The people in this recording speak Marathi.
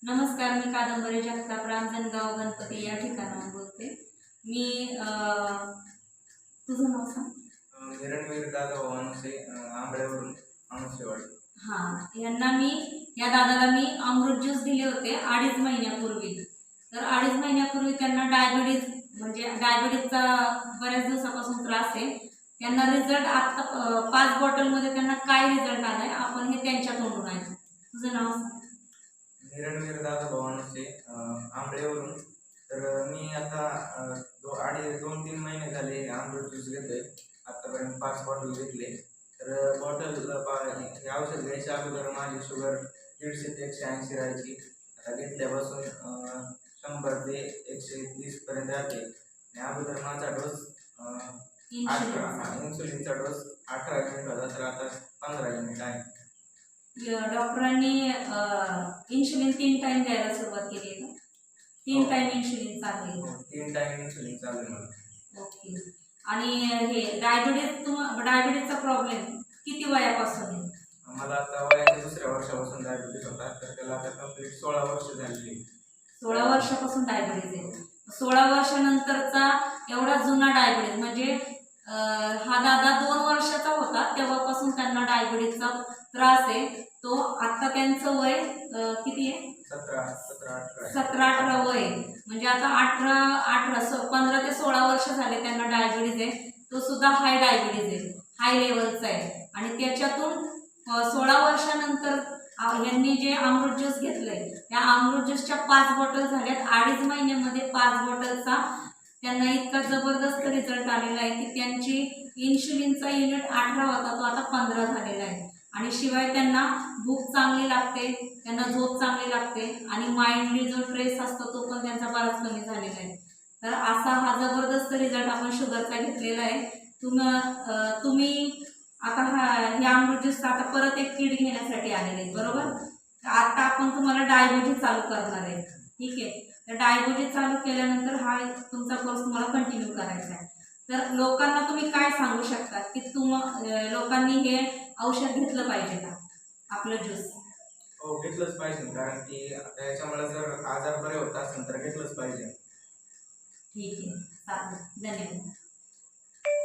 नमस्कार, मी कादंबरी जगताप रांजणगाव गणपती या ठिकाणाहून बोलते. मी तुझं नाव सांग. हिरणवीर दादा वानुसे, आंबळेवरून वानुसेवाडी. या दादाला मी अमृत ज्यूस दिले होते 2.5 महिन्यापूर्वी. तर 2.5 महिन्यापूर्वी त्यांना डायबिटीजचा बऱ्याच दिवसापासून त्रास आहे. त्यांना रिझल्ट आता 5 बॉटलमध्ये त्यांना काय रिझल्ट आलाय आपण हे त्यांच्या तोंडून ऐकू. तुझं नाव सांग. हिरणवीर दादा वानुसे, आंबळेवरून. तर मी आता 2-3 महिने झाले अमृत ज्यूस घेतोय. आतापर्यंत 5 बॉटल घेतले. तर बॉटल हे औषध घ्यायच्या अगोदर माझी शुगर 150 ते 180 राहायची. आता घेतल्यापासून 100 ते 130 पर्यंत राहते. आणि अगोदर माझा डोस इन्सुलिनचा डोस 18 युनिट होता, तर आता 15 युनिट आहे. डॉक्टरांनी इन्शुलिन 3 टाइम द्यायला सुरुवात केली आहे का? 3 टाइम इन्शुलिन चालू आहे. 3 टाइम इन्सुलिन चालू आहे मला. ओके. आणि हे डायबिटीजचा प्रॉब्लेम किती वयापासून आहे? मला आता वयाच्या 2ऱ्या वर्षापासून डायबिटीस होता, तर त्याला आता कंप्लीट 16 वर्ष झाली. 16 वर्षापासून डायबिटीज आहे. 16 वर्षानंतरचा एवढा जुना डायबिटीज म्हणजे हा दादा 2 वर्षाचा होता तेव्हापासून त्यांना डायबिटीजचा त्रास आहे. तो आता त्यांचं वय किती आहे? 17-18 वय. म्हणजे आता 15 ते 16 वर्ष झाले त्यांना डायबिटीज आहे. तो सुद्धा हाय डायबिटीज आहे, हाय लेवलचा आहे. आणि त्याच्यातून 16 वर्षानंतर यांनी जे अमृत ज्यूस घेतलंय त्या अमृत ज्यूसच्या 5 बॉटल झाल्यात. 2.5 महिन्यामध्ये 5 बॉटलचा त्यांना इतका जबरदस्त रिझल्ट आलेला आहे की त्यांची इन्शुलिनचा युनिट 18 होता, तो आता 15 झालेला आहे. आणि शिवाय त्यांना भूक चांगली लागते, त्यांना झोप चांगली लागते आणि माइंडली जो स्ट्रेस असतो तो पण त्यांचा बराच कमी झालेला आहे. तर असा हा जबरदस्त रिझल्ट आपण शुगरचा घेतलेला आहे. तुम्ही आता हे अमृत ज्यूस आता परत एक किट घेण्यासाठी आलेले आहेत, बरोबर? तर आता आपण तुम्हाला डायबिटीज चालू करणार आहे, ठीक आहे? तर डायबिटीज चालू केल्यानंतर हा तुमचा कोर्स तुम्हाला कंटिन्यू करायचा आहे. तर लोकांना तुम्ही काय सांगू शकता की लोकांनी हे औषध घेतलं पाहिजे का, आपलं ज्यूस? हो, घेतलंच पाहिजे, कारण की याच्यामुळे जर आजार बरे होत असेल तर घेतलंच पाहिजे. ठीक आहे, चालेल, धन्यवाद.